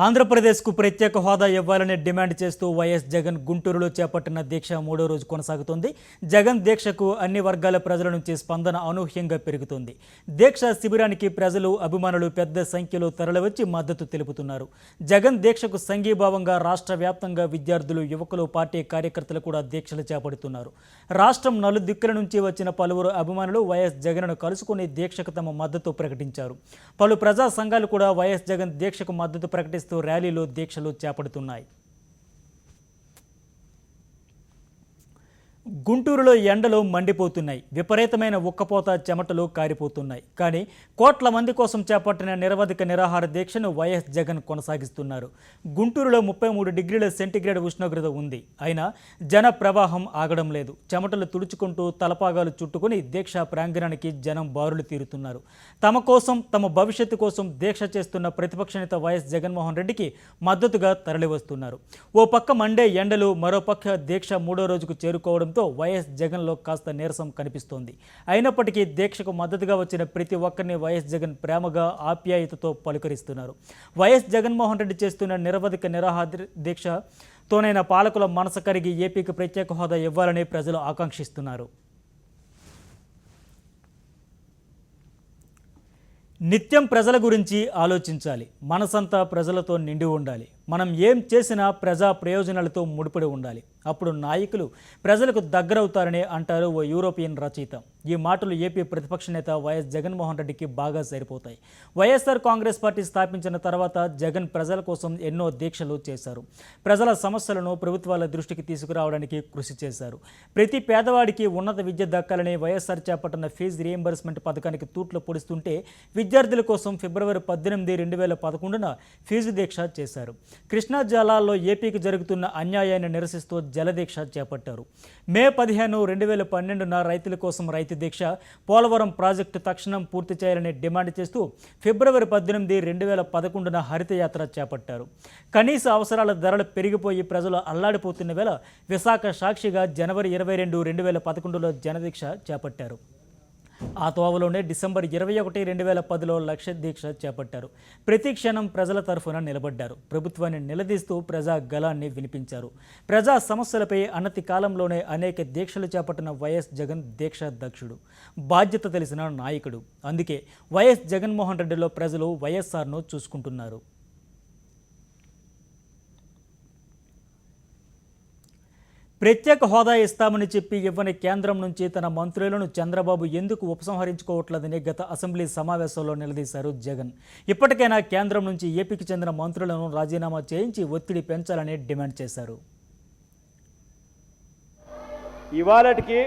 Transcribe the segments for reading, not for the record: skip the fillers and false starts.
ఆంధ్రప్రదేశ్కు ప్రత్యేక హోదా ఇవ్వాలని డిమాండ్ చేస్తూ వైఎస్ జగన్ గుంటూరులో చేపట్టిన దీక్ష 3వ రోజు కొనసాగుతోంది. జగన్ దీక్షకు అన్ని వర్గాల ప్రజల నుంచి స్పందన అనూహ్యంగా పెరుగుతోంది. దీక్ష శిబిరానికి ప్రజలు, అభిమానులు పెద్ద సంఖ్యలో తరలివచ్చి మద్దతు తెలుపుతున్నారు. జగన్ దీక్షకు సంఘీభావంగా రాష్ట్ర వ్యాప్తంగా విద్యార్థులు, యువకులు, పార్టీ కార్యకర్తలు కూడా దీక్షలు చేపడుతున్నారు. రాష్ట్రం నలుదిక్కుల నుంచి వచ్చిన పలువురు అభిమానులు వైఎస్ జగన్ను కలుసుకుని దీక్షకు తమ మద్దతు ప్రకటించారు. పలు ప్రజా సంఘాలు కూడా వైఎస్ జగన్ దీక్షకు మద్దతు ప్రకటిస్తూ ర్యాలీలు, దీక్షలు చేపడుతున్నాయి. గుంటూరులో ఎండలు మండిపోతున్నాయి. విపరీతమైన ఉక్కపోత, చెమటలు కారిపోతున్నాయి. కానీ కోట్ల మంది కోసం చేపట్టిన నిరవధిక నిరాహార దీక్షను వైఎస్ జగన్ కొనసాగిస్తున్నారు. గుంటూరులో 33 డిగ్రీల సెంటీగ్రేడ్ ఉష్ణోగ్రత ఉంది. అయినా జన ప్రవాహం ఆగడం లేదు. చెమటలు తుడుచుకుంటూ తలపాగాలు చుట్టుకుని దీక్షా ప్రాంగణానికి జనం బారులు తీరుతున్నారు. తమ కోసం, తమ భవిష్యత్తు కోసం దీక్ష చేస్తున్న ప్రతిపక్ష నేత వైఎస్ జగన్మోహన్ రెడ్డికి మద్దతుగా తరలివస్తున్నారు. ఓ పక్క మండే ఎండలు, మరోపక్క దీక్ష 3వ రోజుకు చేరుకోవడం వైఎస్ జగన్లో కాస్త నీరసం కనిపిస్తోంది. అయినప్పటికీ దీక్షకు మద్దతుగా వచ్చిన ప్రతి ఒక్కరిని వైఎస్ జగన్ ప్రేమగా, ఆప్యాయతతో పలుకరిస్తున్నారు. వైఎస్ జగన్మోహన్ రెడ్డి చేస్తున్న నిరవధిక నిరాహార దీక్షతోనైనా పాలకుల మనసు కరిగి ఏపీకి ప్రత్యేక హోదా ఇవ్వాలని ప్రజలు ఆకాంక్షిస్తున్నారు. నిత్యం ప్రజల గురించి ఆలోచించాలి. మనసంతా ప్రజలతో నిండి ఉండాలి. మనం ఏం చేసినా ప్రజా ప్రయోజనాలతో ముడిపడి ఉండాలి. అప్పుడు నాయకులు ప్రజలకు దగ్గరవుతారని అంటారు ఓ యూరోపియన్ రచయిత. ఈ మాటలు ఏపీ ప్రతిపక్ష నేత వైఎస్ జగన్మోహన్ రెడ్డికి బాగా సరిపోతాయి. వైఎస్ఆర్ కాంగ్రెస్ పార్టీ స్థాపించిన తర్వాత జగన్ ప్రజల కోసం ఎన్నో దీక్షలు చేశారు. ప్రజల సమస్యలను ప్రభుత్వాల దృష్టికి తీసుకురావడానికి కృషి చేశారు. ప్రతి పేదవాడికి ఉన్నత విద్య దక్కాలని వైఎస్ఆర్ చేపట్టిన ఫీజు రీయింబర్స్మెంట్ పథకానికి తూట్లు పొడుస్తుంటే విద్యార్థుల కోసం ఫిబ్రవరి 18, 2011న ఫీజు దీక్ష చేశారు. కృష్ణా జలాల్లో ఏపీకి జరుగుతున్న అన్యాయాన్ని నిరసిస్తూ జలదీక్ష చేపట్టారు. మే 15, 2012న రైతుల కోసం రైతు దీక్ష, పోలవరం ప్రాజెక్టు తక్షణం పూర్తి చేయాలని డిమాండ్ చేస్తూ ఫిబ్రవరి 18, 2011న హరితయాత్ర చేపట్టారు. కనీస అవసరాల ధరలు పెరిగిపోయి ప్రజలు అల్లాడిపోతున్న వేళ విశాఖ సాక్షిగా జనవరి 22, 2011లో జనదీక్ష చేపట్టారు. ఆ తోవలోనే డిసెంబర్ 21, 2010లో లక్ష దీక్ష చేపట్టారు. ప్రతి క్షణం ప్రజల తరఫున నిలబడ్డారు. ప్రభుత్వాన్ని నిలదీస్తూ ప్రజా గళాన్ని వినిపించారు. ప్రజా సమస్యలపై అనతి కాలంలోనే అనేక దీక్షలు చేపట్టిన వైఎస్ జగన్ దీక్షా దక్షుడు, బాధ్యత తెలిసిన నాయకుడు. అందుకే వైఎస్ జగన్మోహన్ రెడ్డిలో ప్రజలు వైఎస్ఆర్ను చూసుకుంటున్నారు. ప్రత్యేక హోదా ఇస్తామని చెప్పి ఇవ్వని కేంద్రం నుంచి తన మంత్రులను చంద్రబాబు ఎందుకు ఉపసంహరించుకోవట్లేదని గత అసెంబ్లీ సమావేశంలో నిలదీశారు జగన్. ఇప్పటికైనా కేంద్రం నుంచి ఏపీకి చెందిన మంత్రులను రాజీనామా చేయించి ఒత్తిడి పెంచాలని డిమాండ్ చేశారు. ఇవాళకి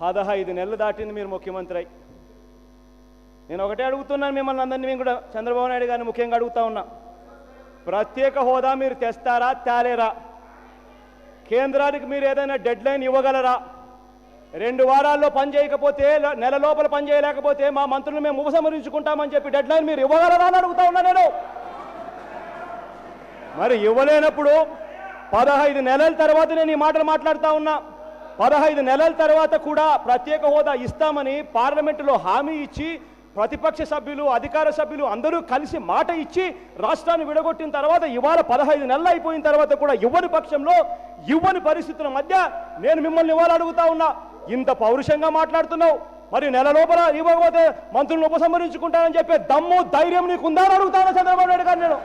15 నెలలు దాటింది మీరు ముఖ్యమంత్రి అయి. నేను ఒకటే అడుగుతున్నాను మిమ్మల్ని అందరినీ, మేము కూడా చంద్రబాబు నాయుడు గారిని ముఖ్యంగా అడుగుతా ఉన్నా, ప్రత్యేక హోదా మీరు తెస్తారా, తేలేరా? కేంద్రానికి మీరు ఏదైనా డెడ్ లైన్ ఇవ్వగలరా? 2 వారాల్లో పని చేయకపోతే, నెల లోపల పని చేయలేకపోతే మా మంత్రులు మేము ఉపసంహరించుకుంటామని చెప్పి డెడ్ లైన్ మీరు ఇవ్వగలరా అని అడుగుతా ఉన్నా నేను. మరి ఇవ్వలేనప్పుడు 15 నెలల తర్వాత నేను ఈ మాటలు మాట్లాడుతూ ఉన్నా. 15 నెలల తర్వాత కూడా ప్రత్యేక హోదా ఇస్తామని పార్లమెంటులో హామీ ఇచ్చి ప్రతిపక్ష సభ్యులు, అధికార సభ్యులు అందరూ కలిసి మాట ఇచ్చి రాష్ట్రాన్ని విడగొట్టిన తర్వాత ఇవాళ 15 నెలలు అయిపోయిన తర్వాత కూడా ఇవ్వని పక్షంలో, ఇవ్వని పరిస్థితుల మధ్య నేను మిమ్మల్ని ఇవాళ అడుగుతా ఉన్నా, ఇంత పౌరుషంగా మాట్లాడుతున్నావు, మరి నెల లోపల ఇవ్వకపోతే మంత్రులను ఉపసంహరించుకుంటానని చెప్పే దమ్ము, ధైర్యం నీకు ఉందా అని అడుగుతాను చంద్రబాబు నాయుడు గారు నేను.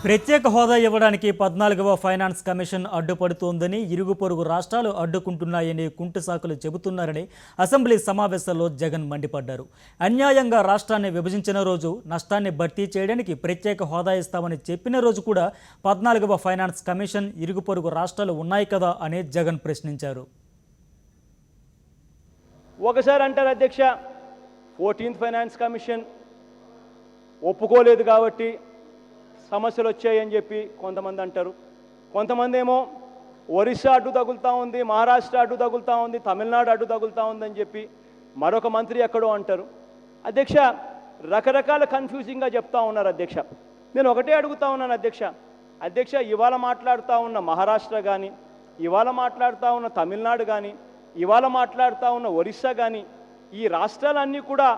ప్రత్యేక హోదా ఇవ్వడానికి 14వ ఫైనాన్స్ కమిషన్ అడ్డుపడుతోందని, ఇరుగు పొరుగు రాష్ట్రాలు అడ్డుకుంటున్నాయని కుంటు సాకులు చెబుతున్నారని అసెంబ్లీ సమావేశంలో జగన్ మండిపడ్డారు. అన్యాయంగా రాష్ట్రాన్ని విభజించిన రోజు, నష్టాన్ని భర్తీ చేయడానికి ప్రత్యేక హోదా ఇస్తామని చెప్పిన రోజు కూడా 14వ ఫైనాన్స్ కమిషన్, ఇరుగు పొరుగు రాష్ట్రాలు ఉన్నాయి కదా అని జగన్ ప్రశ్నించారు. ఒకసారి అంటారు అధ్యక్ష, 14th ఫైనాన్స్ కమిషన్ ఒప్పుకోలేదు కాబట్టి సమస్యలు వచ్చాయని చెప్పి కొంతమంది అంటారు. కొంతమంది ఏమో ఒరిస్సా అడ్డు తగులుతూ ఉంది, మహారాష్ట్ర అడ్డు తగులుతూ ఉంది, తమిళనాడు అడ్డు తగులుతూ ఉందని చెప్పి మరొక మంత్రి ఎక్కడో అంటారు. అధ్యక్ష, రకరకాల కన్ఫ్యూజింగ్గా చెప్తా ఉన్నారు అధ్యక్ష. నేను ఒకటే అడుగుతా ఉన్నాను అధ్యక్ష, ఇవాళ మాట్లాడుతూ ఉన్న మహారాష్ట్ర కానీ, ఇవాళ మాట్లాడుతూ ఉన్న తమిళనాడు కానీ, ఇవాళ మాట్లాడుతూ ఉన్న ఒరిస్సా కానీ, ఈ రాష్ట్రాలన్నీ కూడా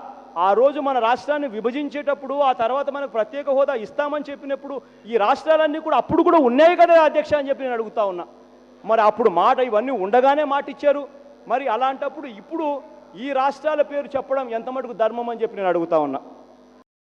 ఆ రోజు మన రాష్ట్రాన్ని విభజించేటప్పుడు, ఆ తర్వాత మనకు ప్రత్యేక హోదా ఇస్తామని చెప్పినప్పుడు ఈ రాష్ట్రాలన్నీ కూడా అప్పుడు కూడా ఉన్నాయి కదా అధ్యక్ష అని చెప్పి నేను అడుగుతా ఉన్నా. మరి అప్పుడు మాట ఇవన్నీ ఉండగానే మాట ఇచ్చారు. మరి అలాంటప్పుడు ఇప్పుడు ఈ రాష్ట్రాల పేరు చెప్పడం ఎంత మటుకు ధర్మం అని చెప్పి నేను అడుగుతా ఉన్నా.